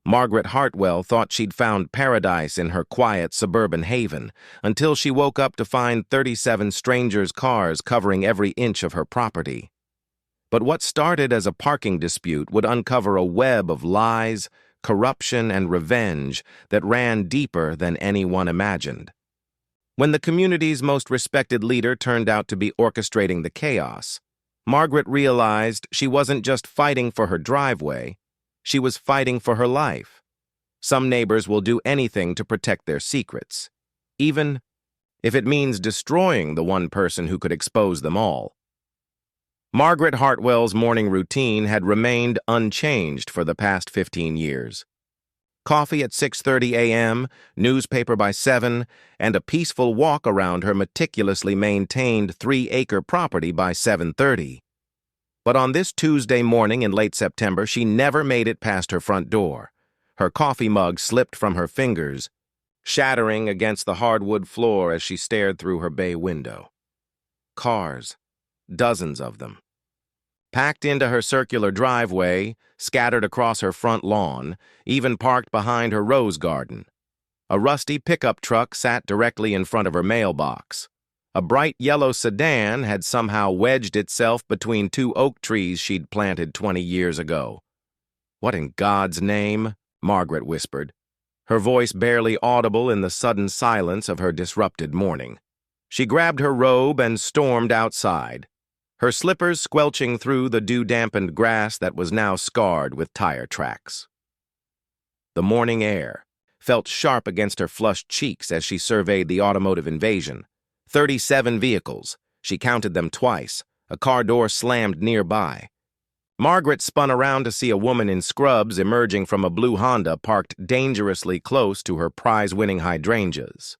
Margaret Hartwell thought she'd found paradise in her quiet suburban haven until she woke up to find 37 strangers' cars covering every inch of her property. But what started as a parking dispute would uncover a web of lies, corruption, and revenge that ran deeper than anyone imagined. When the community's most respected leader turned out to be orchestrating the chaos, Margaret realized she wasn't just fighting for her driveway, she was fighting for her life. Some neighbors will do anything to protect their secrets, even if it means destroying the one person who could expose them all. Margaret Hartwell's morning routine had remained unchanged for the past 15 years. Coffee at 6:30 a.m., newspaper by 7, and a peaceful walk around her meticulously maintained 3-acre property by 7:30. But on this Tuesday morning in late September, she never made it past her front door. Her coffee mug slipped from her fingers, shattering against the hardwood floor as she stared through her bay window. Cars, dozens of them, packed into her circular driveway, scattered across her front lawn, even parked behind her rose garden. A rusty pickup truck sat directly in front of her mailbox. A bright yellow sedan had somehow wedged itself between 2 oak trees she'd planted 20 years ago. "What in God's name?" Margaret whispered, her voice barely audible in the sudden silence of her disrupted morning. She grabbed her robe and stormed outside, her slippers squelching through the dew-dampened grass that was now scarred with tire tracks. The morning air felt sharp against her flushed cheeks as she surveyed the automotive invasion. 37 vehicles. She counted them twice. A car door slammed nearby. Margaret spun around to see a woman in scrubs emerging from a blue Honda parked dangerously close to her prize-winning hydrangeas.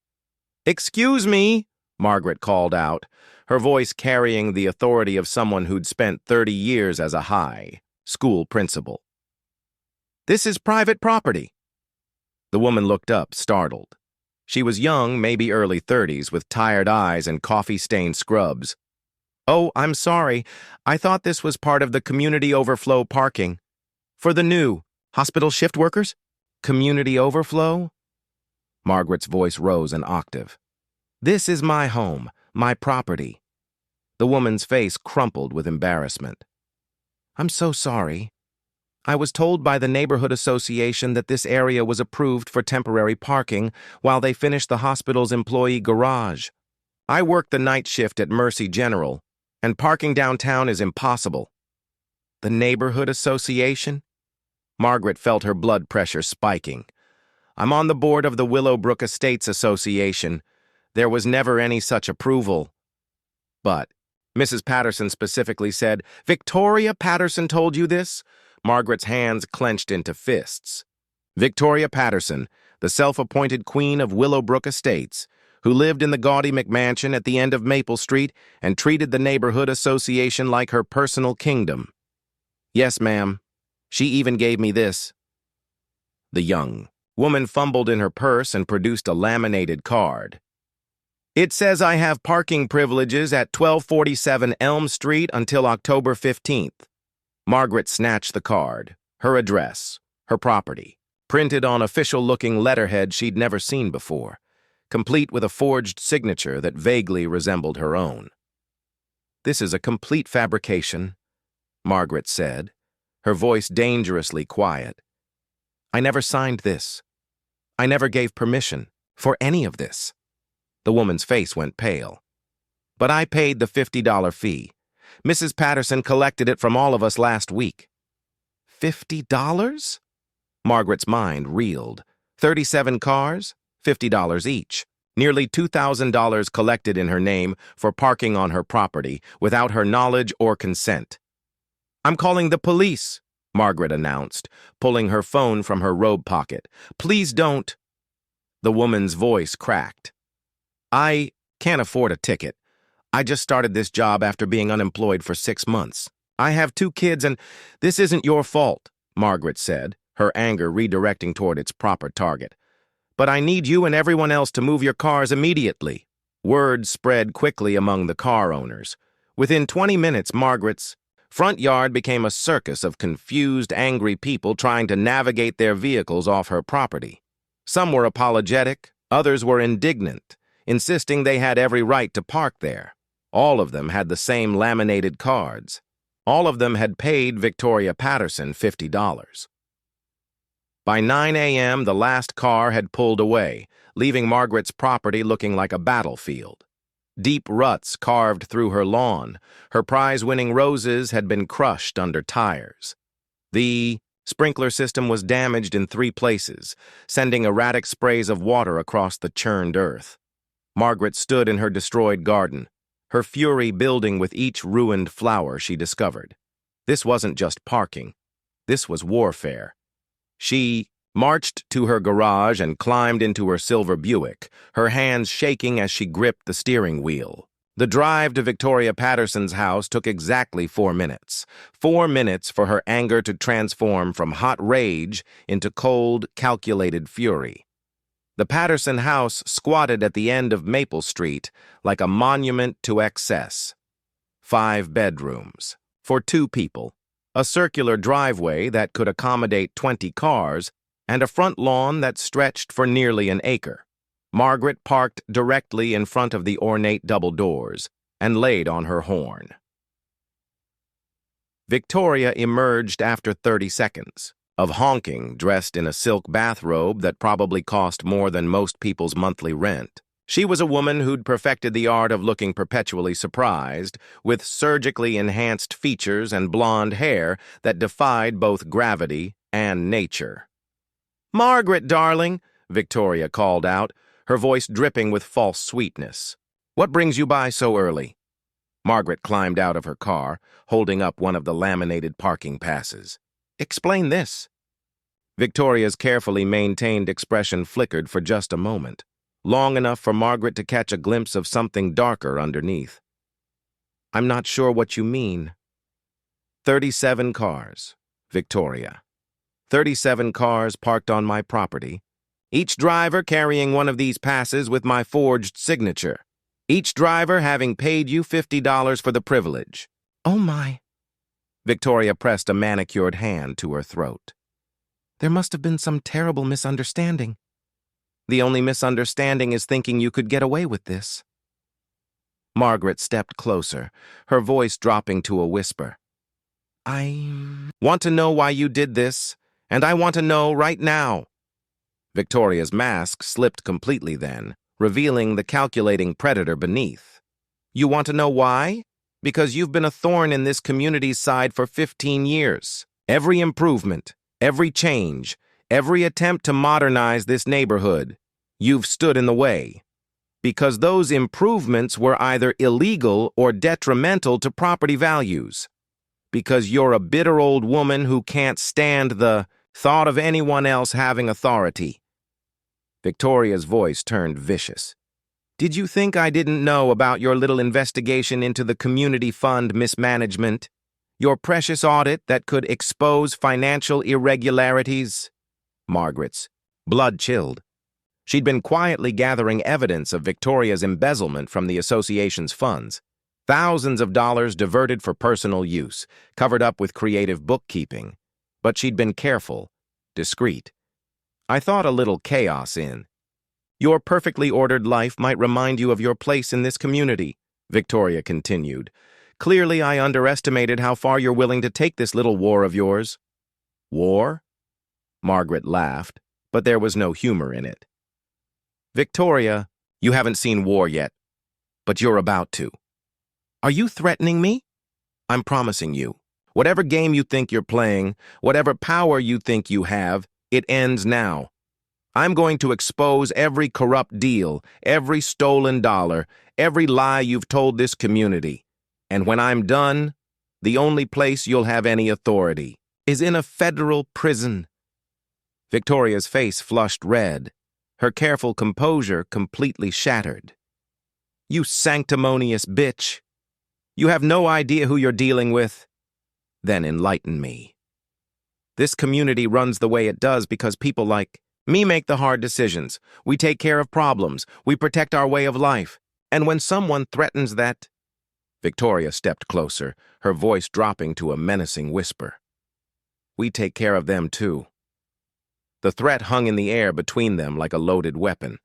"Excuse me," Margaret called out, her voice carrying the authority of someone who'd spent 30 years as a high school principal. "This is private property." The woman looked up, startled. She was young, maybe early 30s, with tired eyes and coffee-stained scrubs. "Oh, I'm sorry. I thought this was part of the community overflow parking. For the new hospital shift workers?" "Community overflow?" Margaret's voice rose an octave. "This is my home, my property." The woman's face crumpled with embarrassment. "I'm so sorry. I was told by the neighborhood association that this area was approved for temporary parking while they finished the hospital's employee garage. I work the night shift at Mercy General, and parking downtown is impossible." "The neighborhood association?" Margaret felt her blood pressure spiking. "I'm on the board of the Willowbrook Estates Association. There was never any such approval." "But," Mrs. Patterson specifically said, "Victoria Patterson told you this?" Margaret's hands clenched into fists. Victoria Patterson, the self-appointed queen of Willowbrook Estates, who lived in the gaudy McMansion at the end of Maple Street and treated the neighborhood association like her personal kingdom. "Yes, ma'am. She even gave me this." The young woman fumbled in her purse and produced a laminated card. "It says I have parking privileges at 1247 Elm Street until October 15th. Margaret snatched the card, her address, her property, printed on official-looking letterhead she'd never seen before, complete with a forged signature that vaguely resembled her own. "This is a complete fabrication," Margaret said, her voice dangerously quiet. "I never signed this. I never gave permission for any of this." The woman's face went pale. "But I paid the $50 fee. Mrs. Patterson collected it from all of us last week." $50? Margaret's mind reeled. 37 cars, $50 each. Nearly $2,000 collected in her name for parking on her property without her knowledge or consent. "I'm calling the police," Margaret announced, pulling her phone from her robe pocket. "Please don't." The woman's voice cracked. "I can't afford a ticket. I just started this job after being unemployed for 6 months. I have 2 kids and this isn't your fault," Margaret said, her anger redirecting toward its proper target. "But I need you and everyone else to move your cars immediately." Word spread quickly among the car owners. Within 20 minutes, Margaret's Front yard became a circus of confused, angry people trying to navigate their vehicles off her property. Some were apologetic, others were indignant, insisting they had every right to park there. All of them had the same laminated cards. All of them had paid Victoria Patterson $50. By 9 a.m., the last car had pulled away, leaving Margaret's property looking like a battlefield. Deep ruts carved through her lawn. Her prize-winning roses had been crushed under tires. The sprinkler system was damaged in 3 places, sending erratic sprays of water across the churned earth. Margaret stood in her destroyed garden, her fury building with each ruined flower she discovered. This wasn't just parking. This was warfare. She marched to her garage and climbed into her silver Buick, her hands shaking as she gripped the steering wheel. The drive to Victoria Patterson's house took exactly 4 minutes. 4 minutes for her anger to transform from hot rage into cold, calculated fury. The Patterson house squatted at the end of Maple Street like a monument to excess. 5 bedrooms for 2 people, a circular driveway that could accommodate 20 cars, and a front lawn that stretched for nearly an acre. Margaret parked directly in front of the ornate double doors and laid on her horn. Victoria emerged after 30 seconds of honking, dressed in a silk bathrobe that probably cost more than most people's monthly rent. She was a woman who'd perfected the art of looking perpetually surprised, with surgically enhanced features and blonde hair that defied both gravity and nature. "Margaret, darling," Victoria called out, her voice dripping with false sweetness. "What brings you by so early?" Margaret climbed out of her car, holding up one of the laminated parking passes. "Explain this." Victoria's carefully maintained expression flickered for just a moment, long enough for Margaret to catch a glimpse of something darker underneath. "I'm not sure what you mean." 37 cars, Victoria. 37 cars parked on my property, each driver carrying one of these passes with my forged signature, each driver having paid you $50 for the privilege. "Oh my." Victoria pressed a manicured hand to her throat. "There must have been some terrible misunderstanding. The only misunderstanding is thinking you could get away with this." Margaret stepped closer, her voice dropping to a whisper. "I want to know why you did this, and I want to know right now." Victoria's mask slipped completely then, revealing the calculating predator beneath. "You want to know why? Because you've been a thorn in this community's side for 15 years. Every improvement, every change, every attempt to modernize this neighborhood, you've stood in the way. Because those improvements were either illegal or detrimental to property values. Because you're a bitter old woman who can't stand the thought of anyone else having authority." Victoria's voice turned vicious. "Did you think I didn't know about your little investigation into the community fund mismanagement? Your precious audit that could expose financial irregularities?" Margaret's blood chilled. She'd been quietly gathering evidence of Victoria's embezzlement from the association's funds. Thousands of dollars diverted for personal use, covered up with creative bookkeeping. But she'd been careful, discreet. "I thought a little chaos in. Your perfectly ordered life might remind you of your place in this community," Victoria continued. "Clearly, I underestimated how far you're willing to take this little war of yours." "War?" Margaret laughed, but there was no humor in it. "Victoria, you haven't seen war yet, but you're about to." "Are you threatening me?" "I'm promising you. Whatever game you think you're playing, whatever power you think you have, it ends now. I'm going to expose every corrupt deal, every stolen dollar, every lie you've told this community. And when I'm done, the only place you'll have any authority is in a federal prison." Victoria's face flushed red, her careful composure completely shattered. "You sanctimonious bitch. You have no idea who you're dealing with. Then enlighten me. This community runs the way it does because people like me make the hard decisions. We take care of problems. We protect our way of life. And when someone threatens that, Victoria stepped closer, her voice dropping to a menacing whisper. We take care of them too. The threat hung in the air between them like a loaded weapon.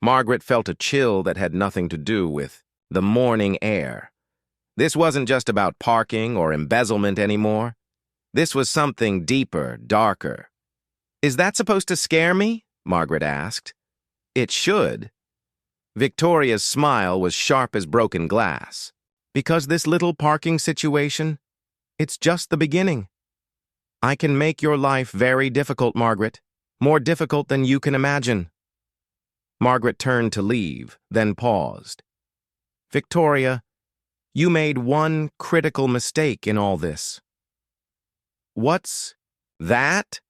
Margaret felt a chill that had nothing to do with the morning air. This wasn't just about parking or embezzlement anymore. This was something deeper, darker. Is that supposed to scare me? Margaret asked. It should. Victoria's smile was sharp as broken glass. Because this little parking situation, it's just the beginning. I can make your life very difficult, Margaret. More difficult than you can imagine. Margaret turned to leave, then paused. Victoria, you made one critical mistake in all this. What's that?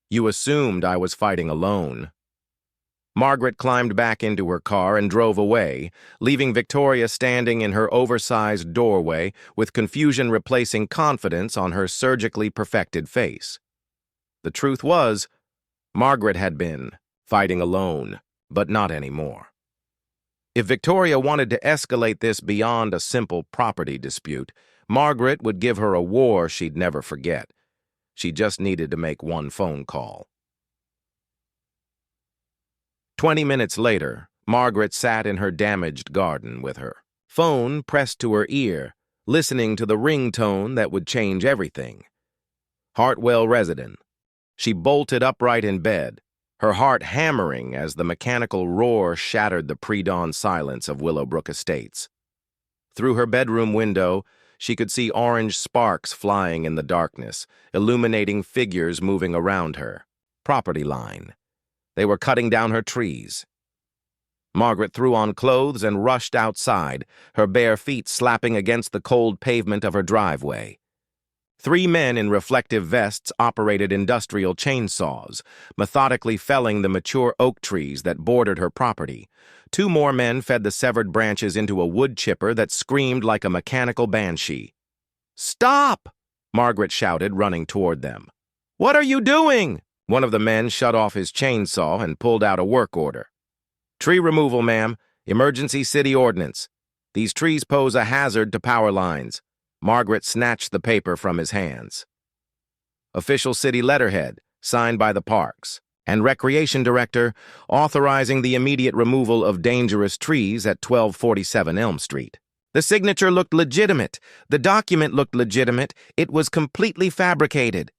You assumed I was fighting alone. Margaret climbed back into her car and drove away, leaving Victoria standing in her oversized doorway with confusion replacing confidence on her surgically perfected face. The truth was, Margaret had been fighting alone, but not anymore. If Victoria wanted to escalate this beyond a simple property dispute, Margaret would give her a war she'd never forget. She just needed to make one phone call. 20 minutes later, Margaret sat in her damaged garden with her phone pressed to her ear, listening to the ringtone that would change everything. Hartwell resident. She bolted upright in bed, her heart hammering as the mechanical roar shattered the pre-dawn silence of Willowbrook Estates. Through her bedroom window, she could see orange sparks flying in the darkness, illuminating figures moving around her. Property line. They were cutting down her trees. Margaret threw on clothes and rushed outside, her bare feet slapping against the cold pavement of her driveway. 3 men in reflective vests operated industrial chainsaws, methodically felling the mature oak trees that bordered her property. 2 more men fed the severed branches into a wood chipper that screamed like a mechanical banshee. "Stop!" Margaret shouted, running toward them. "What are you doing?" One of the men shut off his chainsaw and pulled out a work order. "Tree removal, ma'am. Emergency city ordinance. These trees pose a hazard to power lines." Margaret snatched the paper from his hands. Official city letterhead, signed by the Parks and Recreation Director, authorizing the immediate removal of dangerous trees at 1247 Elm Street. The signature looked legitimate. The document looked legitimate. It was completely fabricated.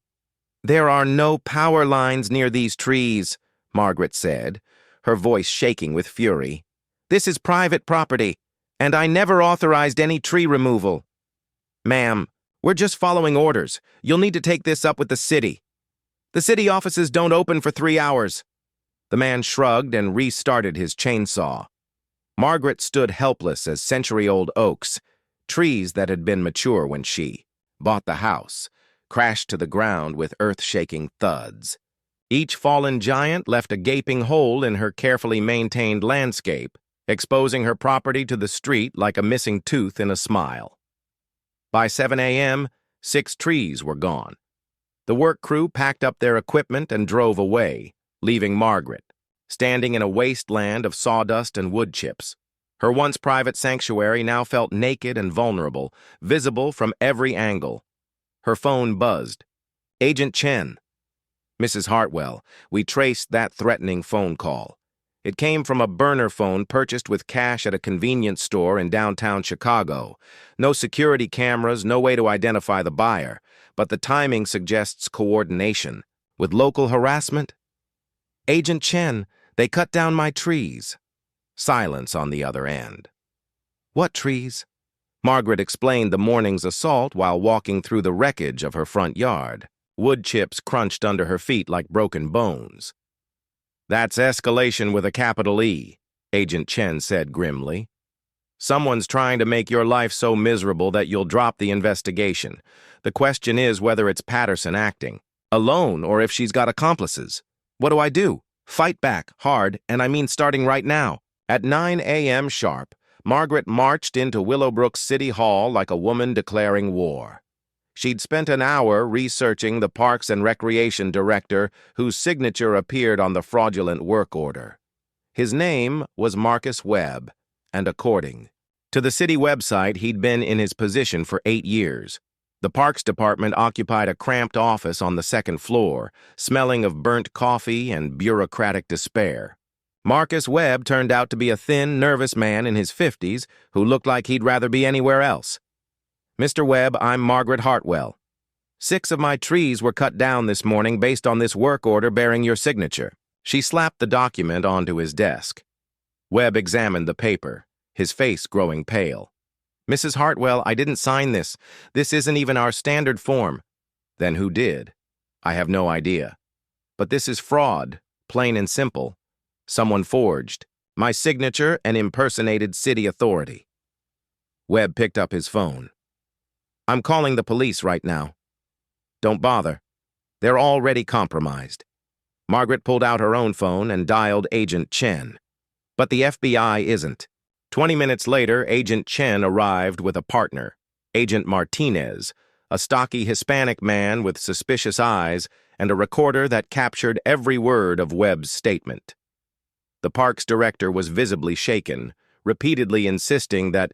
"There are no power lines near these trees," Margaret said, her voice shaking with fury. "This is private property, and I never authorized any tree removal." "Ma'am, we're just following orders. You'll need to take this up with the city. The city offices don't open for 3 hours." The man shrugged and restarted his chainsaw. Margaret stood helpless as century-old oaks, trees that had been mature when she bought the house, crashed to the ground with earth-shaking thuds. Each fallen giant left a gaping hole in her carefully maintained landscape, exposing her property to the street like a missing tooth in a smile. By 7 a.m., 6 trees were gone. The work crew packed up their equipment and drove away, leaving Margaret, standing in a wasteland of sawdust and wood chips. Her once private sanctuary now felt naked and vulnerable, visible from every angle. Her phone buzzed. "Agent Chen." "Mrs. Hartwell, we traced that threatening phone call. It came from a burner phone purchased with cash at a convenience store in downtown Chicago. No security cameras, no way to identify the buyer, but the timing suggests coordination. With local harassment?" "Agent Chen, they cut down my trees." Silence on the other end. "What trees?" Margaret explained the morning's assault while walking through the wreckage of her front yard. Wood chips crunched under her feet like broken bones. "That's escalation with a capital E," Agent Chen said grimly. "Someone's trying to make your life so miserable that you'll drop the investigation. The question is whether it's Patterson acting alone or if she's got accomplices. What do I do? Fight back, hard, and I mean starting right now." At 9 a.m. sharp, Margaret marched into Willowbrook City Hall like a woman declaring war. She'd spent an hour researching the Parks and Recreation Director whose signature appeared on the fraudulent work order. His name was Marcus Webb, and according. To the city website, he'd been in his position for 8 years. The Parks Department occupied a cramped office on the second floor, smelling of burnt coffee and bureaucratic despair. Marcus Webb turned out to be a thin, nervous man in his 50s who looked like he'd rather be anywhere else. "Mr. Webb, I'm Margaret Hartwell. 6 of my trees were cut down this morning based on this work order bearing your signature." She slapped the document onto his desk. Webb examined the paper, his face growing pale. "Mrs. Hartwell, I didn't sign this. This isn't even our standard form." "Then who did?" "I have no idea. But this is fraud, plain and simple. Someone forged my signature and impersonated city authority." Webb picked up his phone. "I'm calling the police right now." "Don't bother. They're already compromised." Margaret pulled out her own phone and dialed Agent Chen. But the FBI isn't. 20 minutes later, Agent Chen arrived with a partner, Agent Martinez, a stocky Hispanic man with suspicious eyes and a recorder that captured every word of Webb's statement. The parks director was visibly shaken, repeatedly insisting that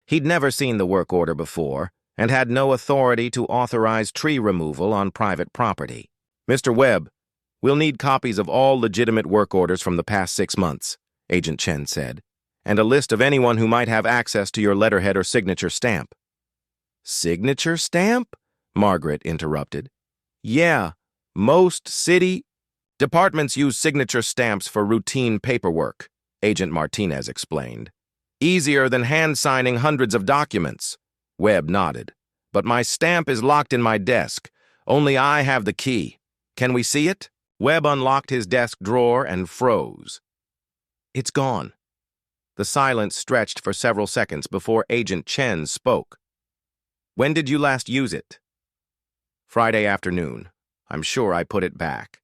he'd never seen the work order before and had no authority to authorize tree removal on private property. "Mr. Webb, we'll need copies of all legitimate work orders from the past 6 months," Agent Chen said, "and a list of anyone who might have access to your letterhead or signature stamp." "Signature stamp?" Margaret interrupted. "Yeah, most city departments use signature stamps for routine paperwork," Agent Martinez explained. "Easier than hand-signing hundreds of documents." Webb nodded. "But my stamp is locked in my desk. Only I have the key. Can we see it?" Webb unlocked his desk drawer and froze. "It's gone." The silence stretched for several seconds before Agent Chen spoke. "When did you last use it?" "Friday afternoon. I'm sure I put it back."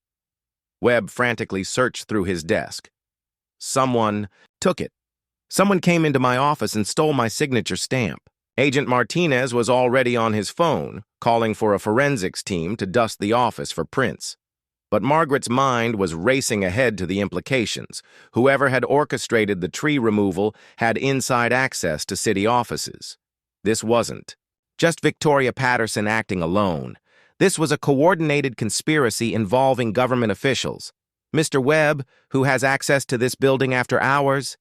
Webb frantically searched through his desk. "Someone took it. Someone came into my office and stole my signature stamp." Agent Martinez was already on his phone, calling for a forensics team to dust the office for prints. But Margaret's mind was racing ahead to the implications. Whoever had orchestrated the tree removal had inside access to city offices. This wasn't just Victoria Patterson acting alone. This was a coordinated conspiracy involving government officials. "Mr. Webb, who has access to this building after hours?"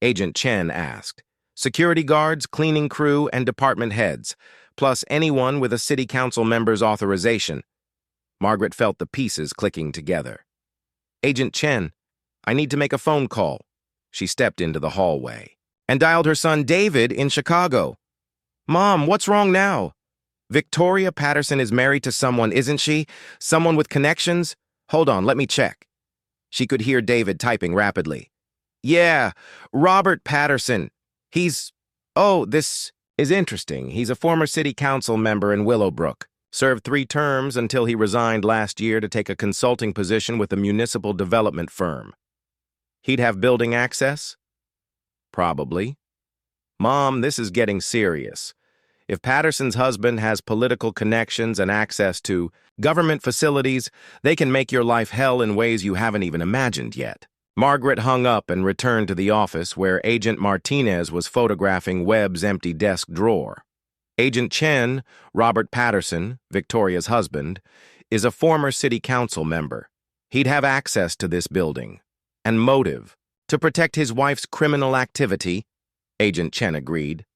Agent Chen asked. "Security guards, cleaning crew, and department heads, plus anyone with a city council member's authorization." Margaret felt the pieces clicking together. "Agent Chen, I need to make a phone call." She stepped into the hallway and dialed her son David in Chicago. "Mom, what's wrong now?" "Victoria Patterson is married to someone, isn't she? Someone with connections? Hold on, let me check." She could hear David typing rapidly. "Yeah, Robert Patterson. This is interesting. He's a former city council member in Willowbrook. Served 3 terms until he resigned last year to take a consulting position with a municipal development firm. He'd have building access? Probably. Mom, this is getting serious. If Patterson's husband has political connections and access to government facilities, they can make your life hell in ways you haven't even imagined yet." Margaret hung up and returned to the office where Agent Martinez was photographing Webb's empty desk drawer. Agent Chen, Robert Patterson, Victoria's husband, is a former city council member. He'd have access to this building. And motive, to protect his wife's criminal activity, Agent Chen agreed.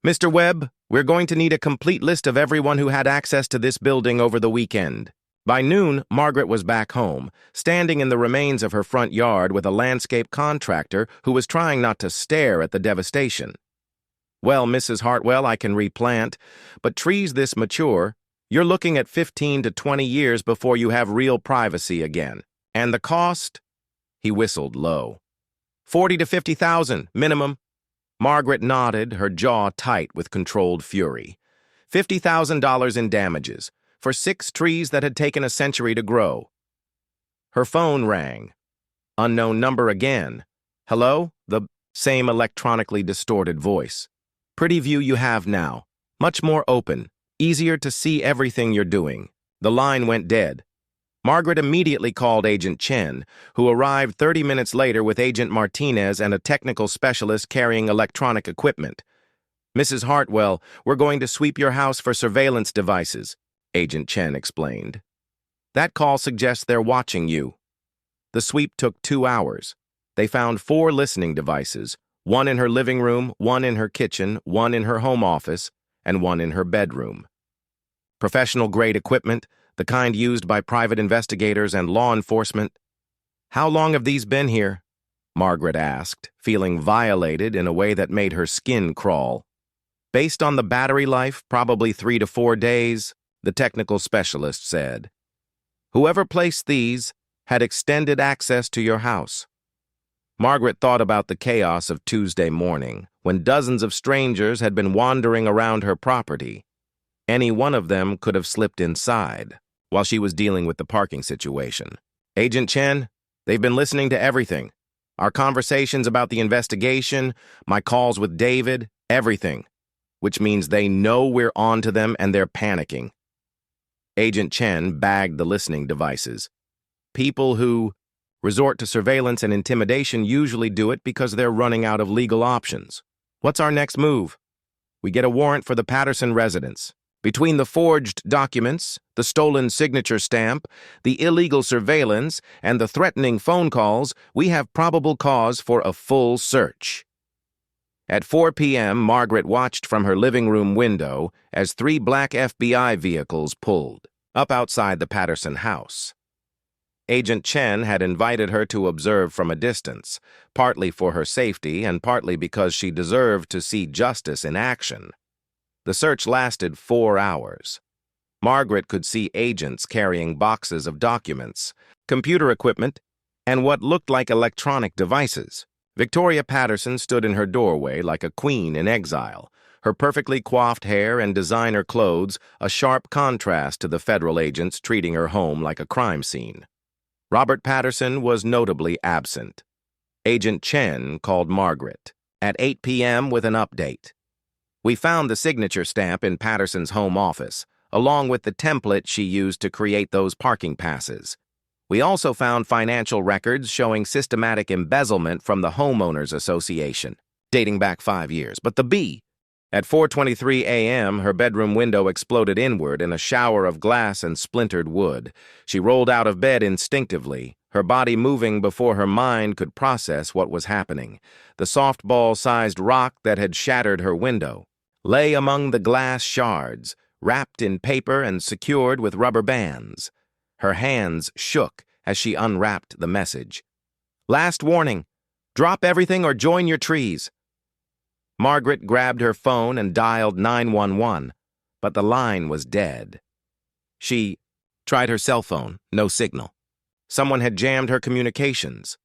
"Mr. Webb, we're going to need a complete list of everyone who had access to this building over the weekend." By noon, Margaret was back home, standing in the remains of her front yard with a landscape contractor who was trying not to stare at the devastation. "Well, Mrs. Hartwell, I can replant, but trees this mature, you're looking at 15 to 20 years before you have real privacy again. And the cost?" He whistled low. "40 to 50,000, minimum." Margaret nodded, her jaw tight with controlled fury. $50,000 in damages for 6 trees that had taken a century to grow. Her phone rang. Unknown number again. "Hello?" The same electronically distorted voice. "Pretty view you have now. Much more open. Easier to see everything you're doing." The line went dead. Margaret immediately called Agent Chen, who arrived 30 minutes later with Agent Martinez and a technical specialist carrying electronic equipment. "Mrs. Hartwell, we're going to sweep your house for surveillance devices," Agent Chen explained. "That call suggests they're watching you." The sweep took 2 hours. They found 4 listening devices, one in her living room, one in her kitchen, one in her home office, and one in her bedroom. Professional-grade equipment, the kind used by private investigators and law enforcement. "How long have these been here?" Margaret asked, feeling violated in a way that made her skin crawl. "Based on the battery life, probably 3 to 4 days, the technical specialist said. "Whoever placed these had extended access to your house." Margaret thought about the chaos of Tuesday morning, when dozens of strangers had been wandering around her property. Any one of them could have slipped inside while she was dealing with the parking situation. "Agent Chen, they've been listening to everything. Our conversations about the investigation, my calls with David, everything. Which means they know we're on to them and they're panicking." Agent Chen bagged the listening devices. "People who resort to surveillance and intimidation usually do it because they're running out of legal options. What's our next move?" "We get a warrant for the Patterson residence. Between the forged documents, the stolen signature stamp, the illegal surveillance, and the threatening phone calls, we have probable cause for a full search." At 4 p.m., Margaret watched from her living room window as 3 black FBI vehicles pulled up outside the Patterson house. Agent Chen had invited her to observe from a distance, partly for her safety and partly because she deserved to see justice in action. The search lasted 4 hours. Margaret could see agents carrying boxes of documents, computer equipment, and what looked like electronic devices. Victoria Patterson stood in her doorway like a queen in exile, her perfectly coiffed hair and designer clothes a sharp contrast to the federal agents treating her home like a crime scene. Robert Patterson was notably absent. Agent Chen called Margaret at 8 p.m. with an update. "We found the signature stamp in Patterson's home office, along with the template she used to create those parking passes. We also found financial records showing systematic embezzlement from the Homeowners Association, dating back 5 years. But the B." At 4:23 a.m., her bedroom window exploded inward in a shower of glass and splintered wood. She rolled out of bed instinctively, her body moving before her mind could process what was happening. The softball-sized rock that had shattered her window lay among the glass shards, wrapped in paper and secured with rubber bands. Her hands shook as she unwrapped the message. "Last warning. Drop everything or join your trees." Margaret grabbed her phone and dialed 911, but the line was dead. She tried her cell phone, no signal. Someone had jammed her communications.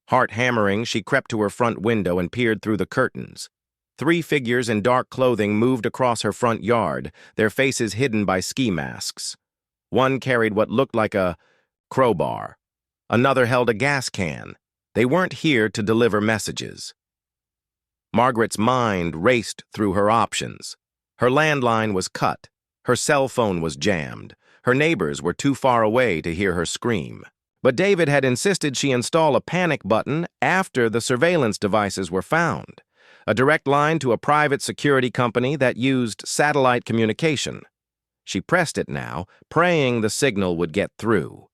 Heart hammering, she crept to her front window and peered through the curtains. 3 figures in dark clothing moved across her front yard, their faces hidden by ski masks. One carried what looked like a crowbar. Another held a gas can. They weren't here to deliver messages. Margaret's mind raced through her options. Her landline was cut. Her cell phone was jammed. Her neighbors were too far away to hear her scream. But David had insisted she install a panic button after the surveillance devices were found, a direct line to a private security company that used satellite communication. She pressed it now, praying the signal would get through.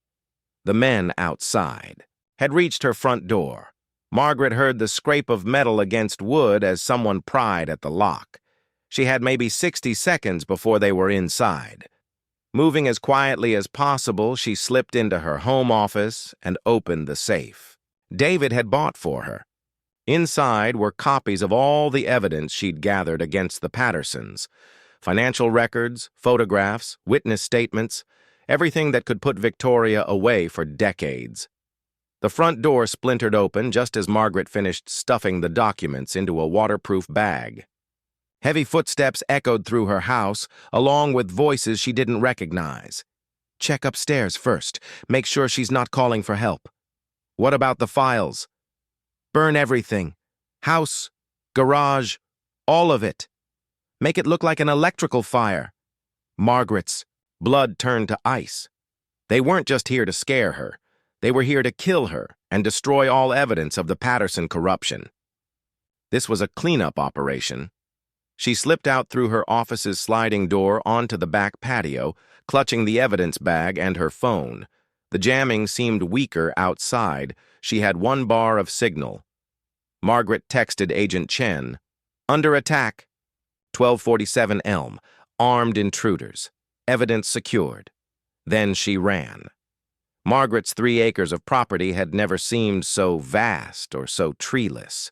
The men outside had reached her front door. Margaret heard the scrape of metal against wood as someone pried at the lock. She had maybe 60 seconds before they were inside. Moving as quietly as possible, she slipped into her home office and opened the safe David had bought for her. Inside were copies of all the evidence she'd gathered against the Pattersons: financial records, photographs, witness statements, everything that could put Victoria away for decades. The front door splintered open just as Margaret finished stuffing the documents into a waterproof bag. Heavy footsteps echoed through her house, along with voices she didn't recognize. "Check upstairs first. Make sure she's not calling for help." "What about the files?" "Burn everything. House, garage, all of it. Make it look like an electrical fire." Margaret's blood turned to ice. They weren't just here to scare her. They were here to kill her and destroy all evidence of the Patterson corruption. This was a cleanup operation. She slipped out through her office's sliding door onto the back patio, clutching the evidence bag and her phone. The jamming seemed weaker outside. She had one bar of signal. Margaret texted Agent Chen, "Under attack. 1247 Elm. Armed intruders. Evidence secured." Then she ran. Margaret's 3 acres of property had never seemed so vast or so treeless.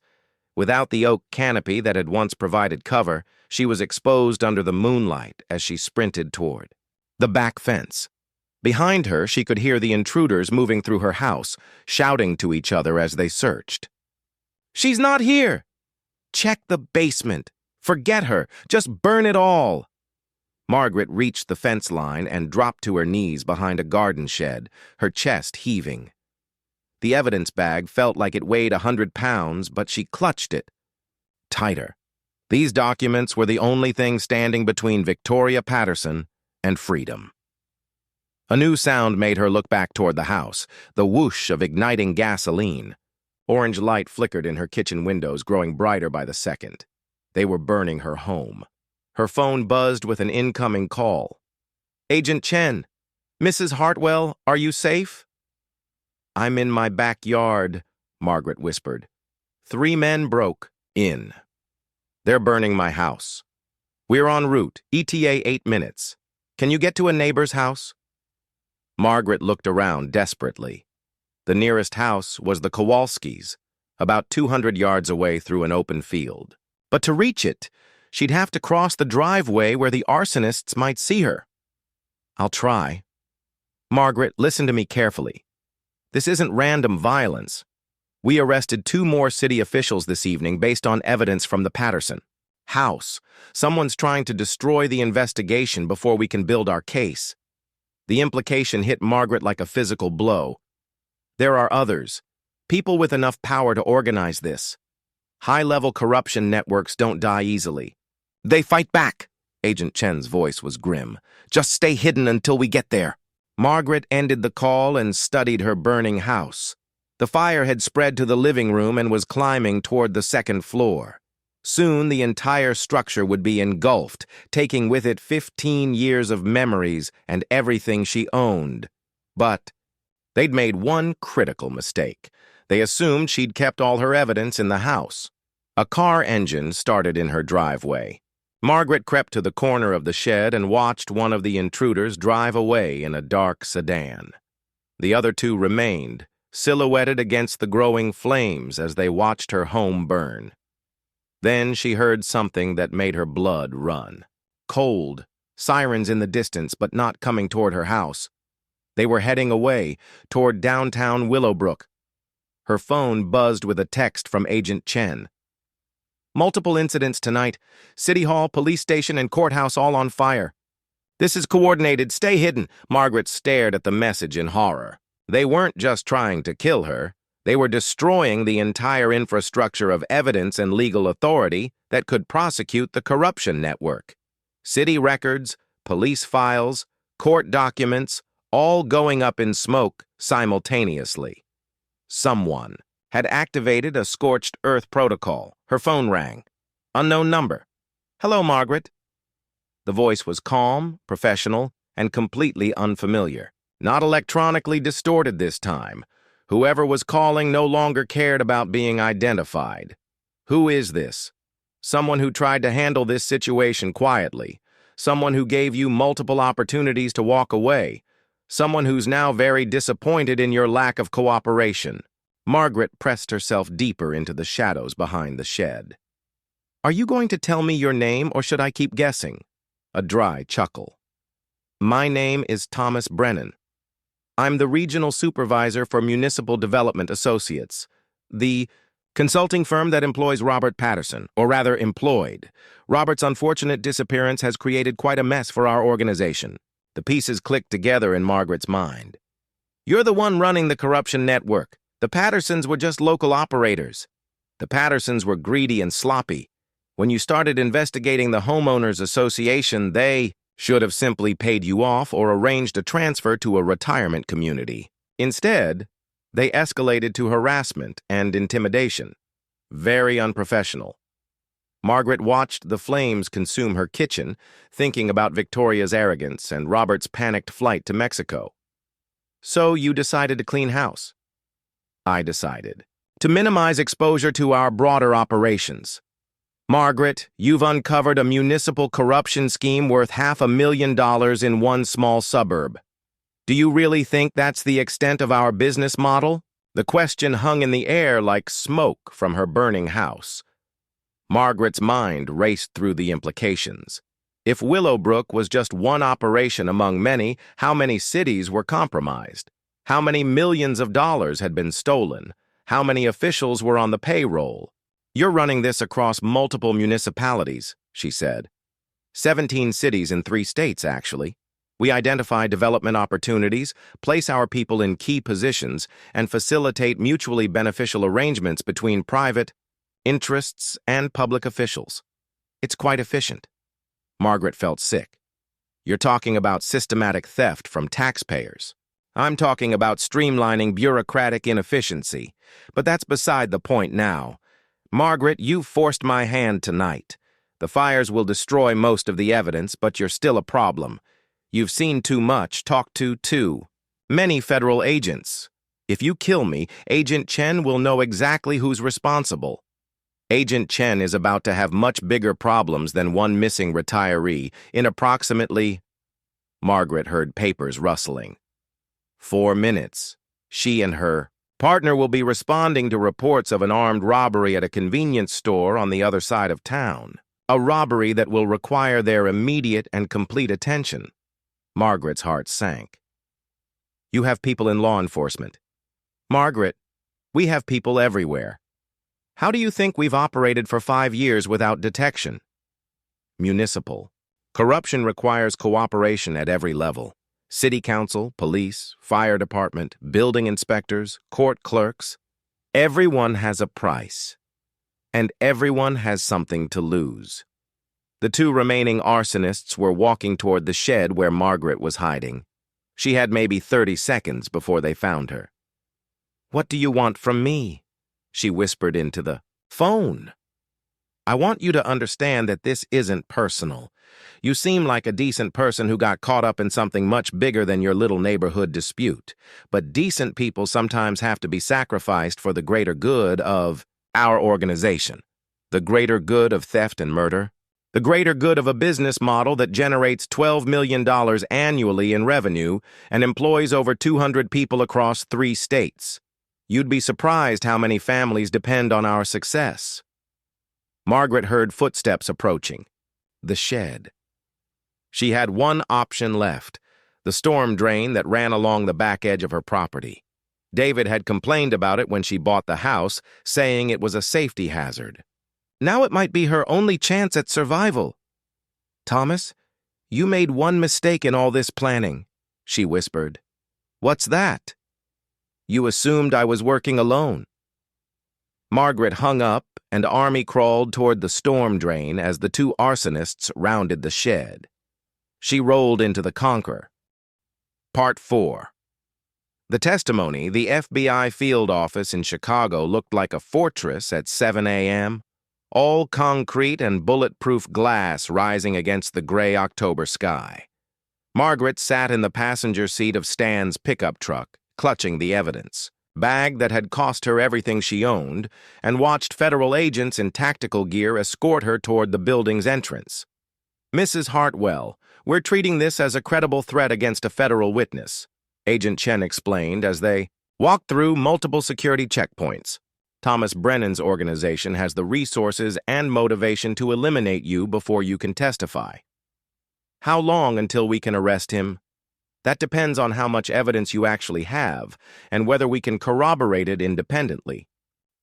Without the oak canopy that had once provided cover, she was exposed under the moonlight as she sprinted toward the back fence. Behind her, she could hear the intruders moving through her house, shouting to each other as they searched. "She's not here! Check the basement! Forget her! Just burn it all!" Margaret reached the fence line and dropped to her knees behind a garden shed, her chest heaving. The evidence bag felt like it weighed 100 pounds, but she clutched it tighter. These documents were the only thing standing between Victoria Patterson and freedom. A new sound made her look back toward the house, the whoosh of igniting gasoline. Orange light flickered in her kitchen windows, growing brighter by the second. They were burning her home. Her phone buzzed with an incoming call. "Agent Chen, Mrs. Hartwell, are you safe?" "I'm in my backyard," Margaret whispered. 3 men broke in. "They're burning my house. We're en route, ETA 8 minutes. Can you get to a neighbor's house?" Margaret looked around desperately. The nearest house was the Kowalskis, about 200 yards away through an open field. But to reach it, she'd have to cross the driveway where the arsonists might see her. "I'll try." "Margaret, listen to me carefully. This isn't random violence. We arrested 2 more city officials this evening based on evidence from the Patterson house. Someone's trying to destroy the investigation before we can build our case." The implication hit Margaret like a physical blow. There are others, people with enough power to organize this. High-level corruption networks don't die easily. "They fight back." Agent Chen's voice was grim. "Just stay hidden until we get there." Margaret ended the call and studied her burning house. The fire had spread to the living room and was climbing toward the 2nd floor. Soon the entire structure would be engulfed, taking with it 15 years of memories and everything she owned. But they'd made one critical mistake. They assumed she'd kept all her evidence in the house. A car engine started in her driveway. Margaret crept to the corner of the shed and watched one of the intruders drive away in a dark sedan. The other 2 remained, silhouetted against the growing flames as they watched her home burn. Then she heard something that made her blood run. Cold, sirens in the distance but not coming toward her house. They were heading away, toward downtown Willowbrook. Her phone buzzed with a text from Agent Chen. "Multiple incidents tonight. City Hall, police station, and courthouse all on fire. This is coordinated. Stay hidden." Margaret stared at the message in horror. They weren't just trying to kill her. They were destroying the entire infrastructure of evidence and legal authority that could prosecute the corruption network. City records, police files, court documents, all going up in smoke simultaneously. Someone had activated a scorched earth protocol. Her phone rang. Unknown number. "Hello, Margaret." The voice was calm, professional, and completely unfamiliar. Not electronically distorted this time. Whoever was calling no longer cared about being identified. Who is this? Someone who tried to handle this situation quietly. Someone who gave you multiple opportunities to walk away. Someone who's now very disappointed in your lack of cooperation. Margaret pressed herself deeper into the shadows behind the shed. "Are you going to tell me your name, or should I keep guessing?" A dry chuckle. "My name is Thomas Brennan. I'm the regional supervisor for Municipal Development Associates, the consulting firm that employs Robert Patterson, or rather employed. Robert's unfortunate disappearance has created quite a mess for our organization." The pieces clicked together in Margaret's mind. "You're the one running the corruption network. The Pattersons were just local operators. The Pattersons were greedy and sloppy. When you started investigating the Homeowners Association, they..." Should have simply paid you off or arranged a transfer to a retirement community. Instead, they escalated to harassment and intimidation. Very unprofessional. Margaret watched the flames consume her kitchen, thinking about Victoria's arrogance and Robert's panicked flight to Mexico. So you decided to clean house. I decided to minimize exposure to our broader operations. Margaret, you've uncovered a municipal corruption scheme worth $500,000 in one small suburb. Do you really think that's the extent of our business model? The question hung in the air like smoke from her burning house. Margaret's mind raced through the implications. If Willowbrook was just one operation among many, how many cities were compromised? How many millions of dollars had been stolen? How many officials were on the payroll? You're running this across multiple municipalities, she said. 17 cities in 3 states, actually. We identify development opportunities, place our people in key positions, and facilitate mutually beneficial arrangements between private interests and public officials. It's quite efficient. Margaret felt sick. You're talking about systematic theft from taxpayers. I'm talking about streamlining bureaucratic inefficiency, but that's beside the point now. Margaret, you've forced my hand tonight. The fires will destroy most of the evidence, but you're still a problem. You've seen too much, talked to too many federal agents. If you kill me, Agent Chen will know exactly who's responsible. Agent Chen is about to have much bigger problems than one missing retiree in approximately... Margaret heard papers rustling. 4 minutes. She and her partner will be responding to reports of an armed robbery at a convenience store on the other side of town. A robbery that will require their immediate and complete attention. Margaret's heart sank. You have people in law enforcement. Margaret, we have people everywhere. How do you think we've operated for 5 years without detection? Municipal. Corruption requires cooperation at every level. City council, police, fire department, building inspectors, court clerks. Everyone has a price. And everyone has something to lose. The 2 remaining arsonists were walking toward the shed where Margaret was hiding. She had maybe 30 seconds before they found her. What do you want from me? She whispered into the phone. I want you to understand that this isn't personal. You seem like a decent person who got caught up in something much bigger than your little neighborhood dispute. But decent people sometimes have to be sacrificed for the greater good of our organization. The greater good of theft and murder. The greater good of a business model that generates $12 million annually in revenue and employs over 200 people across 3 states. You'd be surprised how many families depend on our success. Margaret heard footsteps approaching. The shed. She had one option left, the storm drain that ran along the back edge of her property. David had complained about it when she bought the house, saying it was a safety hazard. Now it might be her only chance at survival. Thomas, you made one mistake in all this planning, she whispered. What's that? You assumed I was working alone. Margaret hung up and army crawled toward the storm drain as the 2 arsonists rounded the shed. She rolled into the Conqueror. Part 4. The testimony, the FBI field office in Chicago looked like a fortress at 7 a.m., all concrete and bulletproof glass rising against the gray October sky. Margaret sat in the passenger seat of Stan's pickup truck, clutching the evidence, bag that had cost her everything she owned, and watched federal agents in tactical gear escort her toward the building's entrance. Mrs. Hartwell, we're treating this as a credible threat against a federal witness, Agent Chen explained as they walked through multiple security checkpoints. Thomas Brennan's organization has the resources and motivation to eliminate you before you can testify. How long until we can arrest him? That depends on how much evidence you actually have and whether we can corroborate it independently.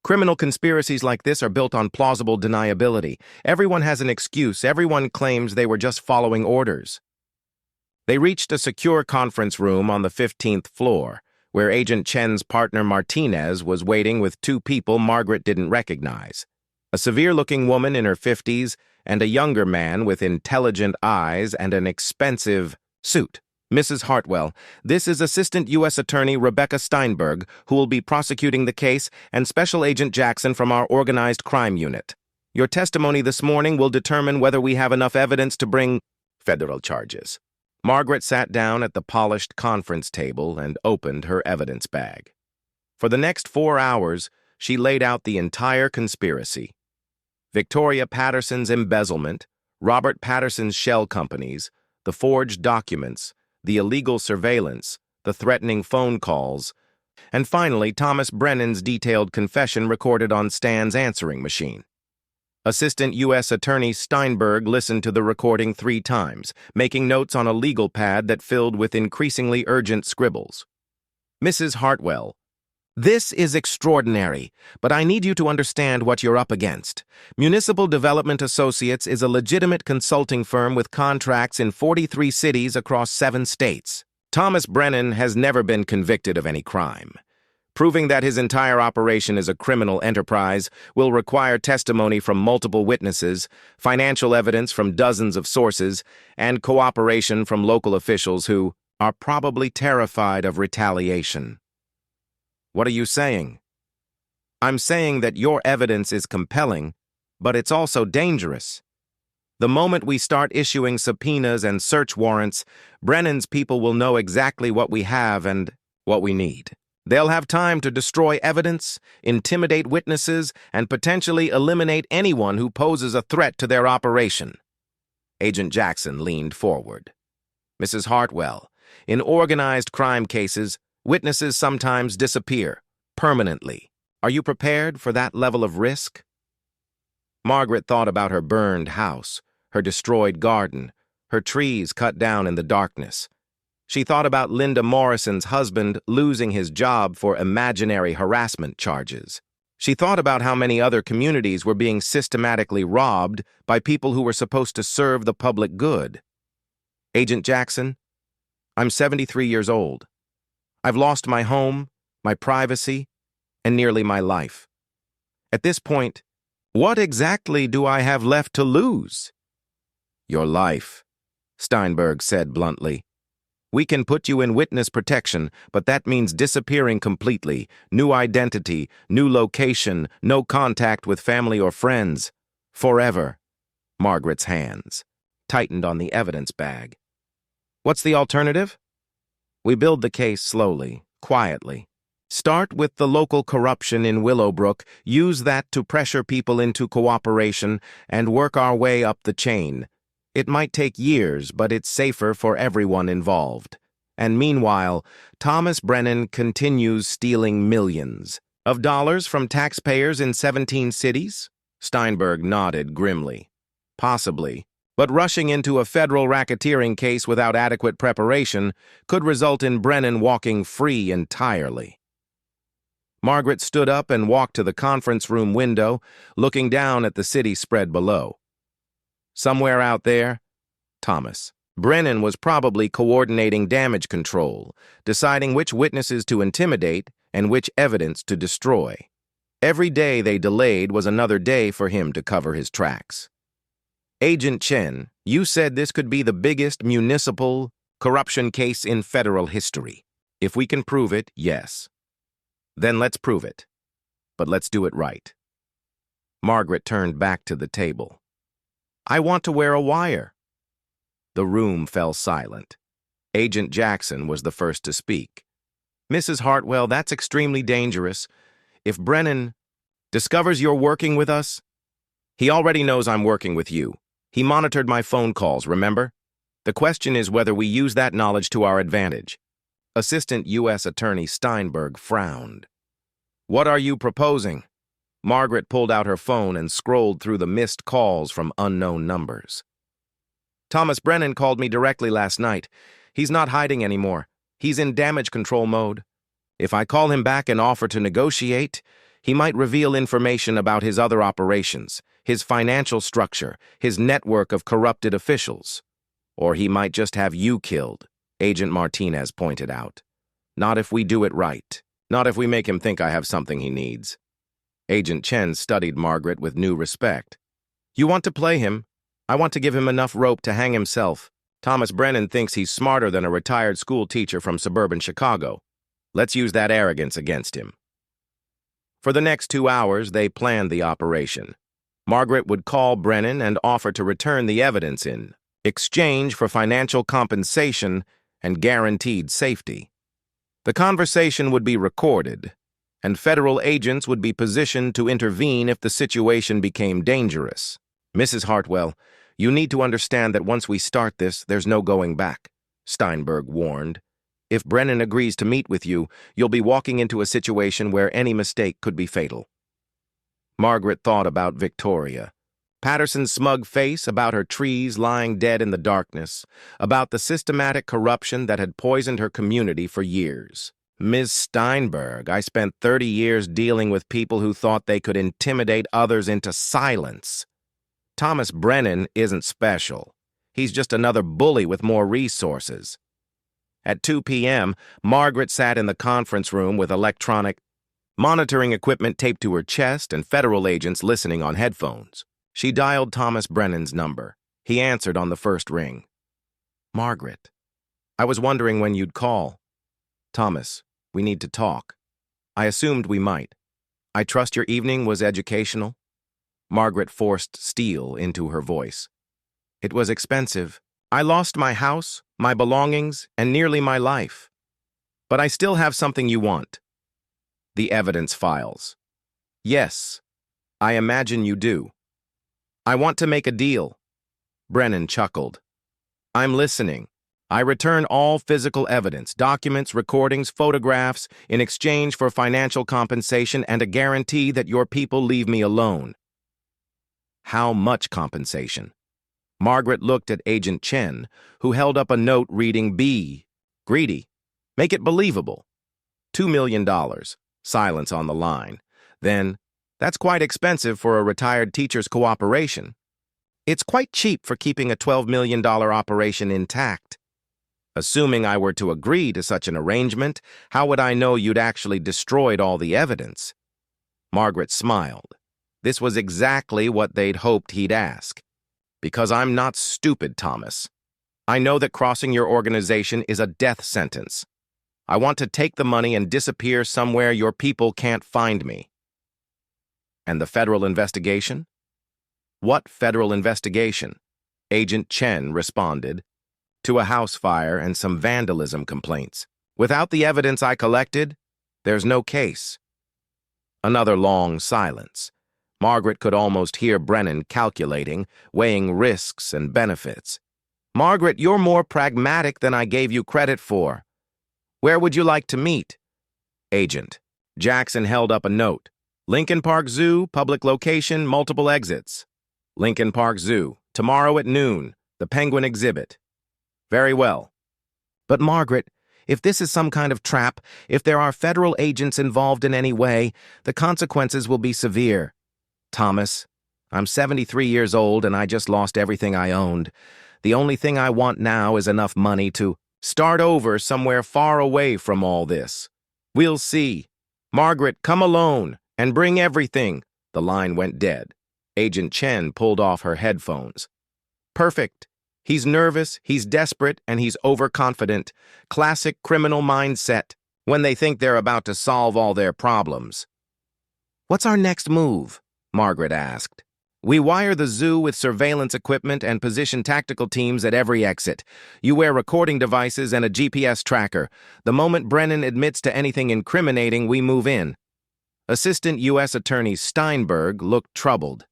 Criminal conspiracies like this are built on plausible deniability. Everyone has an excuse. Everyone claims they were just following orders. They reached a secure conference room on the 15th floor, where Agent Chen's partner Martinez was waiting with 2 people Margaret didn't recognize. A severe-looking woman in her 50s and a younger man with intelligent eyes and an expensive suit. Mrs. Hartwell, this is Assistant U.S. Attorney Rebecca Steinberg, who will be prosecuting the case, and Special Agent Jackson from our Organized Crime Unit. Your testimony this morning will determine whether we have enough evidence to bring federal charges. Margaret sat down at the polished conference table and opened her evidence bag. For the next 4 hours, she laid out the entire conspiracy. Victoria Patterson's embezzlement, Robert Patterson's shell companies, the forged documents, the illegal surveillance, the threatening phone calls, and finally Thomas Brennan's detailed confession recorded on Stan's answering machine. Assistant U.S. Attorney Steinberg listened to the recording 3 times, making notes on a legal pad that filled with increasingly urgent scribbles. Mrs. Hartwell, this is extraordinary, but I need you to understand what you're up against. Municipal Development Associates is a legitimate consulting firm with contracts in 43 cities across 7 states. Thomas Brennan has never been convicted of any crime. Proving that his entire operation is a criminal enterprise will require testimony from multiple witnesses, financial evidence from dozens of sources, and cooperation from local officials who are probably terrified of retaliation. What are you saying? I'm saying that your evidence is compelling, but it's also dangerous. The moment we start issuing subpoenas and search warrants, Brennan's people will know exactly what we have and what we need. They'll have time to destroy evidence, intimidate witnesses, and potentially eliminate anyone who poses a threat to their operation. Agent Jackson leaned forward. Mrs. Hartwell, in organized crime cases, witnesses sometimes disappear, permanently. Are you prepared for that level of risk? Margaret thought about her burned house, her destroyed garden, her trees cut down in the darkness. She thought about Linda Morrison's husband losing his job for imaginary harassment charges. She thought about how many other communities were being systematically robbed by people who were supposed to serve the public good. Agent Jackson, I'm 73 years old. I've lost my home, my privacy, and nearly my life. At this point, what exactly do I have left to lose? Your life, Steinberg said bluntly. We can put you in witness protection, but that means disappearing completely, new identity, new location, no contact with family or friends. Forever. Margaret's hands tightened on the evidence bag. What's the alternative? We build the case slowly, quietly. Start with the local corruption in Willowbrook, use that to pressure people into cooperation, and work our way up the chain. It might take years, but it's safer for everyone involved. And meanwhile, Thomas Brennan continues stealing millions of dollars from taxpayers in 17 cities? Steinberg nodded grimly. Possibly. But rushing into a federal racketeering case without adequate preparation could result in Brennan walking free entirely. Margaret stood up and walked to the conference room window, looking down at the city spread below. Somewhere out there, Thomas Brennan was probably coordinating damage control, deciding which witnesses to intimidate and which evidence to destroy. Every day they delayed was another day for him to cover his tracks. Agent Chen, you said this could be the biggest municipal corruption case in federal history. If we can prove it, yes. Then let's prove it. But let's do it right. Margaret turned back to the table. I want to wear a wire. The room fell silent. Agent Jackson was the first to speak. Mrs. Hartwell, that's extremely dangerous. If Brennan discovers you're working with us, he already knows I'm working with you. He monitored my phone calls, remember? The question is whether we use that knowledge to our advantage. Assistant U.S. Attorney Steinberg frowned. What are you proposing? Margaret pulled out her phone and scrolled through the missed calls from unknown numbers. Thomas Brennan called me directly last night. He's not hiding anymore. He's in damage control mode. If I call him back and offer to negotiate, he might reveal information about his other operations, his financial structure, his network of corrupted officials. Or he might just have you killed, Agent Martinez pointed out. Not if we do it right. Not if we make him think I have something he needs. Agent Chen studied Margaret with new respect. You want to play him? I want to give him enough rope to hang himself. Thomas Brennan thinks he's smarter than a retired school teacher from suburban Chicago. Let's use that arrogance against him. For the next 2 hours, they planned the operation. Margaret would call Brennan and offer to return the evidence in exchange for financial compensation and guaranteed safety. The conversation would be recorded, and federal agents would be positioned to intervene if the situation became dangerous. Mrs. Hartwell, you need to understand that once we start this, there's no going back, Steinberg warned. If Brennan agrees to meet with you, you'll be walking into a situation where any mistake could be fatal. Margaret thought about Victoria, Patterson's smug face, about her trees lying dead in the darkness, about the systematic corruption that had poisoned her community for years. Ms. Steinberg, I spent 30 years dealing with people who thought they could intimidate others into silence. Thomas Brennan isn't special. He's just another bully with more resources. At 2 p.m., Margaret sat in the conference room with electronic monitoring equipment taped to her chest and federal agents listening on headphones. She dialed Thomas Brennan's number. He answered on the first ring. Margaret, I was wondering when you'd call. Thomas, we need to talk. I assumed we might. I trust your evening was educational? Margaret forced steel into her voice. It was expensive. I lost my house, my belongings, and nearly my life. But I still have something you want. The evidence files. Yes, I imagine you do. I want to make a deal. Brennan chuckled. I'm listening. I return all physical evidence, documents, recordings, photographs, in exchange for financial compensation and a guarantee that your people leave me alone. How much compensation? Margaret looked at Agent Chen, who held up a note reading B. Greedy. Make it believable. $2 million. Silence on the line. Then, that's quite expensive for a retired teacher's cooperation. It's quite cheap for keeping a $12 million operation intact. Assuming I were to agree to such an arrangement, how would I know you'd actually destroyed all the evidence? Margaret smiled. This was exactly what they'd hoped he'd ask. Because I'm not stupid, Thomas. I know that crossing your organization is a death sentence. I want to take the money and disappear somewhere your people can't find me. And the federal investigation? What federal investigation? Agent Chen responded. To a house fire and some vandalism complaints. Without the evidence I collected, there's no case. Another long silence. Margaret could almost hear Brennan calculating, weighing risks and benefits. Margaret, you're more pragmatic than I gave you credit for. Where would you like to meet? Agent. Jackson held up a note. Lincoln Park Zoo, public location, multiple exits. Lincoln Park Zoo, tomorrow at noon, the penguin exhibit. Very well. But Margaret, if this is some kind of trap, if there are federal agents involved in any way, the consequences will be severe. Thomas, I'm 73 years old and I just lost everything I owned. The only thing I want now is enough money to start over somewhere far away from all this. We'll see. Margaret, come alone and bring everything. The line went dead. Agent Chen pulled off her headphones. Perfect. He's nervous, he's desperate, and he's overconfident. Classic criminal mindset when they think they're about to solve all their problems. What's our next move? Margaret asked. We wire the zoo with surveillance equipment and position tactical teams at every exit. You wear recording devices and a GPS tracker. The moment Brennan admits to anything incriminating, we move in. Assistant U.S. Attorney Steinberg looked troubled.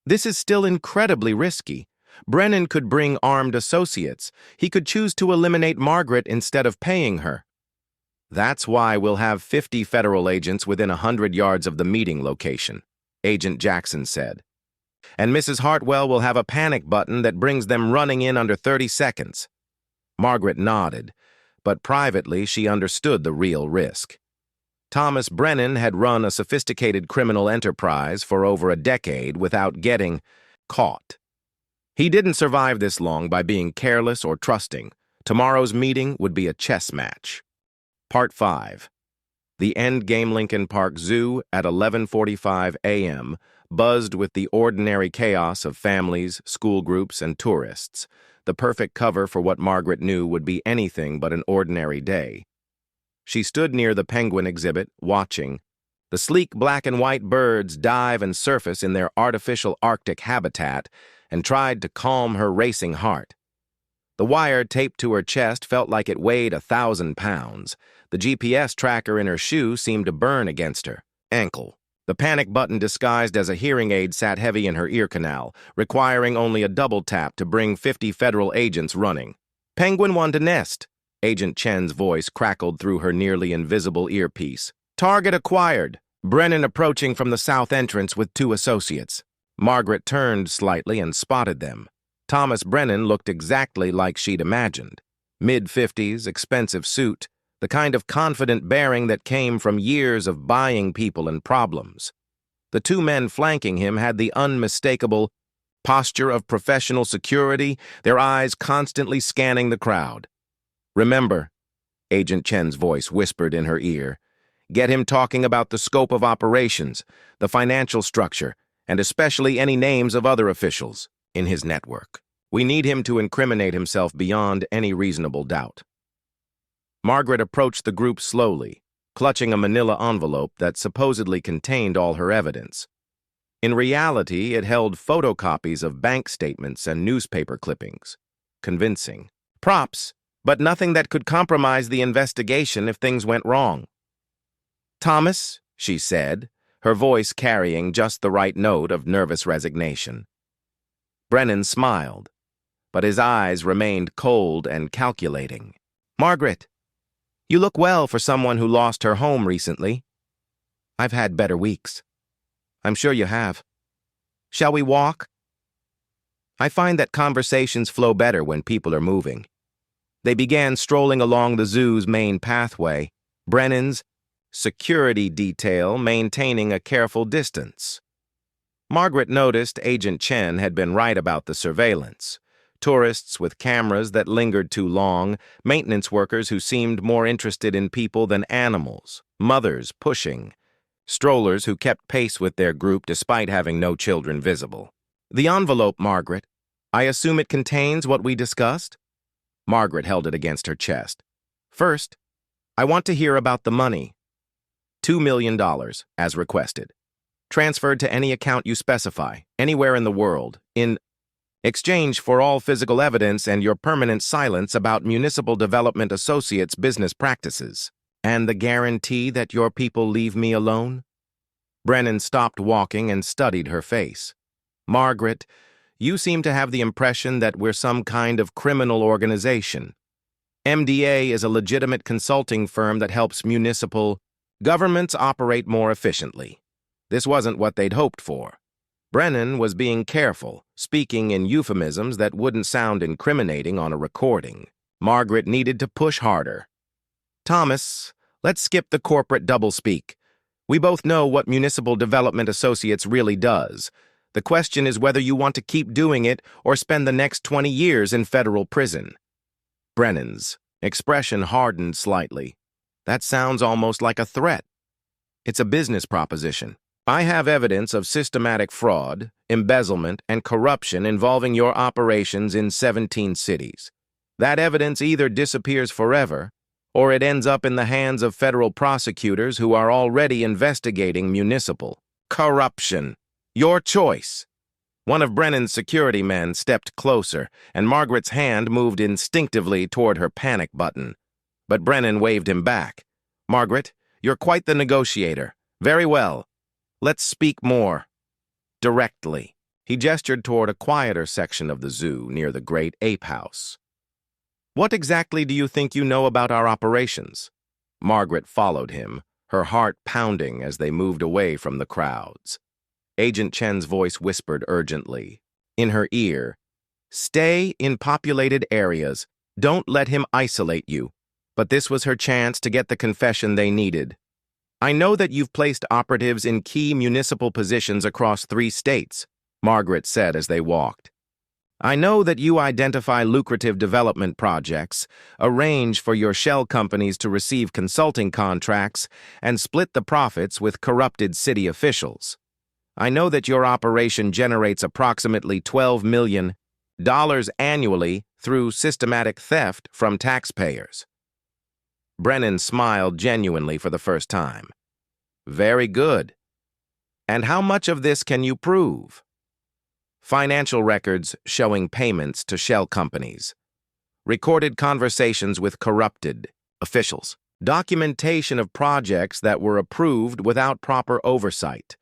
This is still incredibly risky. Brennan could bring armed associates. He could choose to eliminate Margaret instead of paying her. That's why we'll have 50 federal agents within 100 yards of the meeting location, Agent Jackson said. And Mrs. Hartwell will have a panic button that brings them running in under 30 seconds. Margaret nodded, but privately she understood the real risk. Thomas Brennan had run a sophisticated criminal enterprise for over a decade without getting caught. He didn't survive this long by being careless or trusting. Tomorrow's meeting would be a chess match. Part 5. The Endgame Lincoln Park Zoo at 11:45 a.m. buzzed with the ordinary chaos of families, school groups, and tourists, the perfect cover for what Margaret knew would be anything but an ordinary day. She stood near the penguin exhibit, watching the sleek black and white birds dive and surface in their artificial Arctic habitat, and tried to calm her racing heart. The wire taped to her chest felt like it weighed 1,000 pounds. The GPS tracker in her shoe seemed to burn against her ankle. The panic button disguised as a hearing aid sat heavy in her ear canal, requiring only a double tap to bring 50 federal agents running. "Penguin one to nest," Agent Chen's voice crackled through her nearly invisible earpiece. "Target acquired. Brennan approaching from the south entrance with 2 associates." Margaret turned slightly and spotted them. Thomas Brennan looked exactly like she'd imagined. Mid-50s, expensive suit, the kind of confident bearing that came from years of buying people and problems. The 2 men flanking him had the unmistakable posture of professional security, their eyes constantly scanning the crowd. "Remember," Agent Chen's voice whispered in her ear, "get him talking about the scope of operations, the financial structure, and especially any names of other officials in his network. We need him to incriminate himself beyond any reasonable doubt." Margaret approached the group slowly, clutching a manila envelope that supposedly contained all her evidence. In reality, it held photocopies of bank statements and newspaper clippings. Convincing. Props, but nothing that could compromise the investigation if things went wrong. "Thomas," she said, her voice carrying just the right note of nervous resignation. Brennan smiled, but his eyes remained cold and calculating. "Margaret, you look well for someone who lost her home recently. I've had better weeks. I'm sure you have. Shall we walk? I find that conversations flow better when people are moving." They began strolling along the zoo's main pathway, Brennan's security detail maintaining a careful distance. Margaret noticed Agent Chen had been right about the surveillance. Tourists with cameras that lingered too long, maintenance workers who seemed more interested in people than animals, mothers pushing, strollers who kept pace with their group despite having no children visible. "The envelope, Margaret. I assume it contains what we discussed?" Margaret held it against her chest. "First, I want to hear about the money. $2 million, as requested. Transferred to any account you specify, anywhere in the world, in exchange for all physical evidence and your permanent silence about Municipal Development Associates' business practices. And the guarantee that your people leave me alone?" Brennan stopped walking and studied her face. "Margaret, you seem to have the impression that we're some kind of criminal organization. MDA is a legitimate consulting firm that helps municipal governments operate more efficiently." This wasn't what they'd hoped for. Brennan was being careful, speaking in euphemisms that wouldn't sound incriminating on a recording. Margaret needed to push harder. "Thomas, let's skip the corporate doublespeak. We both know what Municipal Development Associates really does. The question is whether you want to keep doing it or spend the next 20 years in federal prison." Brennan's expression hardened slightly. "That sounds almost like a threat." "It's a business proposition. I have evidence of systematic fraud, embezzlement, and corruption involving your operations in 17 cities. That evidence either disappears forever, or it ends up in the hands of federal prosecutors who are already investigating municipal corruption. Your choice." One of Brennan's security men stepped closer, and Margaret's hand moved instinctively toward her panic button. But Brennan waved him back. "Margaret, you're quite the negotiator. Very well. Let's speak more directly." He gestured toward a quieter section of the zoo near the great ape house. "What exactly do you think you know about our operations?" Margaret followed him, her heart pounding as they moved away from the crowds. Agent Chen's voice whispered urgently. In her ear, "Stay in populated areas. Don't let him isolate you." But this was her chance to get the confession they needed. "I know that you've placed operatives in key municipal positions across 3 states, Margaret said as they walked. "I know that you identify lucrative development projects, arrange for your shell companies to receive consulting contracts, and split the profits with corrupted city officials. I know that your operation generates approximately $12 million annually through systematic theft from taxpayers. Brennan smiled genuinely for the first time. Very good. And how much of this can you prove? Financial records showing payments to shell companies, recorded conversations with corrupted officials, documentation of projects that were approved without proper oversight,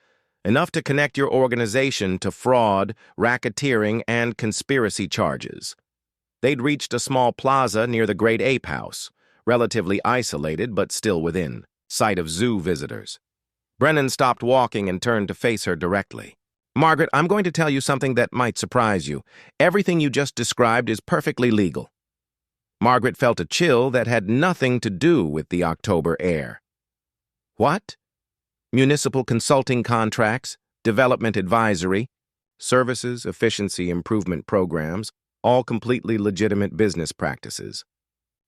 enough to connect your organization to fraud, racketeering, and conspiracy charges. They'd reached a small plaza near the Great Ape House, relatively isolated but still within sight of zoo visitors. Brennan stopped walking and turned to face her directly. Margaret, I'm going to tell you something that might surprise you. Everything you just described is perfectly legal. Margaret felt a chill that had nothing to do with the October air. What? Municipal consulting contracts, development advisory, services, efficiency improvement programs, all completely legitimate business practices.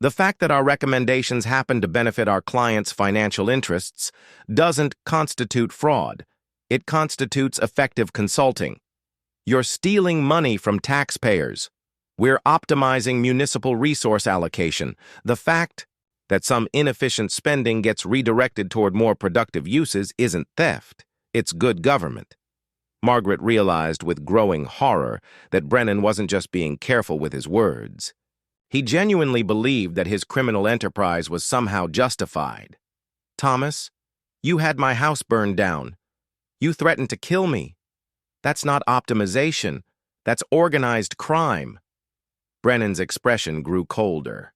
The fact that our recommendations happen to benefit our clients' financial interests doesn't constitute fraud. It constitutes effective consulting. You're stealing money from taxpayers. We're optimizing municipal resource allocation. The fact that some inefficient spending gets redirected toward more productive uses isn't theft. It's good government. Margaret realized with growing horror that Brennan wasn't just being careful with his words. He genuinely believed that his criminal enterprise was somehow justified. Thomas, you had my house burned down. You threatened to kill me. That's not optimization. That's organized crime. Brennan's expression grew colder.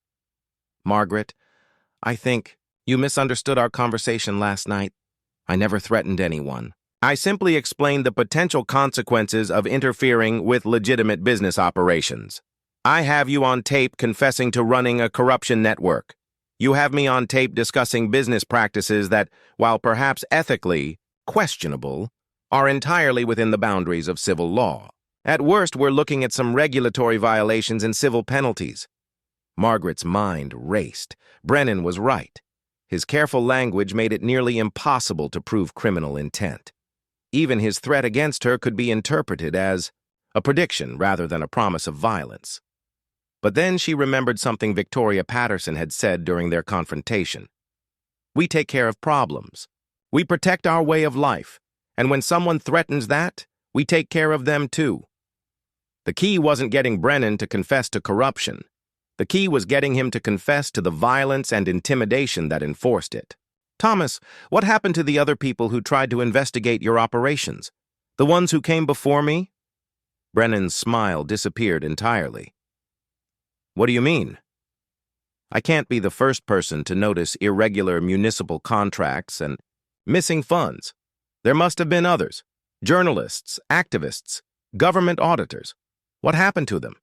Margaret, I think you misunderstood our conversation last night. I never threatened anyone. I simply explained the potential consequences of interfering with legitimate business operations. I have you on tape confessing to running a corruption network. You have me on tape discussing business practices that, while perhaps ethically questionable, are entirely within the boundaries of civil law. At worst, we're looking at some regulatory violations and civil penalties. Margaret's mind raced. Brennan was right. His careful language made it nearly impossible to prove criminal intent. Even his threat against her could be interpreted as a prediction rather than a promise of violence. But then she remembered something Victoria Patterson had said during their confrontation. We take care of problems. We protect our way of life. And when someone threatens that, we take care of them too. The key wasn't getting Brennan to confess to corruption. The key was getting him to confess to the violence and intimidation that enforced it. Thomas, what happened to the other people who tried to investigate your operations? The ones who came before me? Brennan's smile disappeared entirely. What do you mean? I can't be the first person to notice irregular municipal contracts and missing funds. There must have been others. Journalists, activists, government auditors. What happened to them?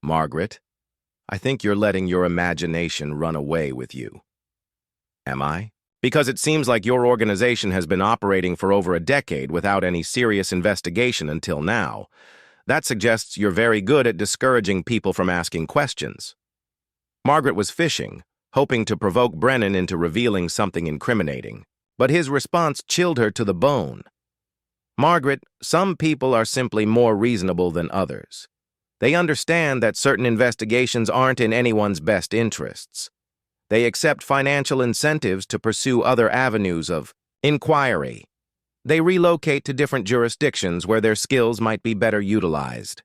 Margaret, I think you're letting your imagination run away with you. Am I? Because it seems like your organization has been operating for over a decade without any serious investigation until now. That suggests you're very good at discouraging people from asking questions. Margaret was fishing, hoping to provoke Brennan into revealing something incriminating, but his response chilled her to the bone. Margaret, some people are simply more reasonable than others. They understand that certain investigations aren't in anyone's best interests. They accept financial incentives to pursue other avenues of inquiry. They relocate to different jurisdictions where their skills might be better utilized.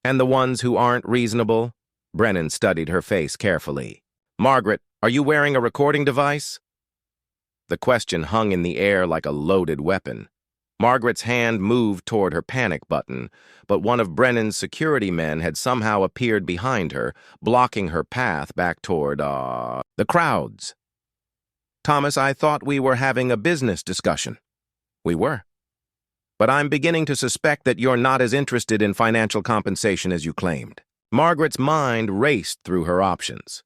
And the ones who aren't reasonable? Brennan studied her face carefully. Margaret, are you wearing a recording device? The question hung in the air like a loaded weapon. Margaret's hand moved toward her panic button, but one of Brennan's security men had somehow appeared behind her, blocking her path back toward, the crowds. Thomas, I thought we were having a business discussion. We were. But I'm beginning to suspect that you're not as interested in financial compensation as you claimed. Margaret's mind raced through her options.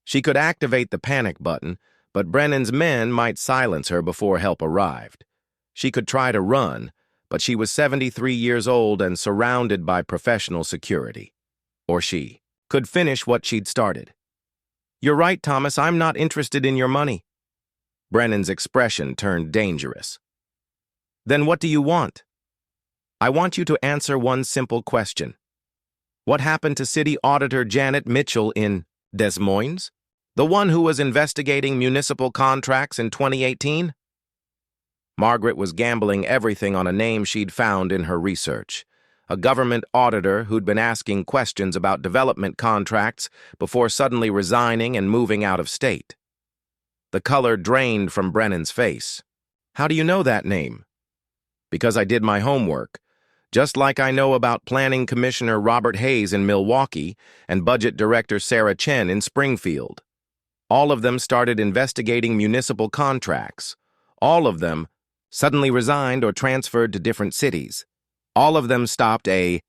She could activate the panic button, but Brennan's men might silence her before help arrived. She could try to run, but she was 73 years old and surrounded by professional security. Or she could finish what she'd started. You're right, Thomas, I'm not interested in your money. Brennan's expression turned dangerous. Then what do you want? I want you to answer one simple question. What happened to City Auditor Janet Mitchell in Des Moines? The one who was investigating municipal contracts in 2018? Margaret was gambling everything on a name she'd found in her research. A government auditor who'd been asking questions about development contracts before suddenly resigning and moving out of state. The color drained from Brennan's face. How do you know that name? Because I did my homework. Just like I know about Planning Commissioner Robert Hayes in Milwaukee and Budget Director Sarah Chen in Springfield. All of them started investigating municipal contracts. All of them suddenly resigned or transferred to different cities. All of them stopped a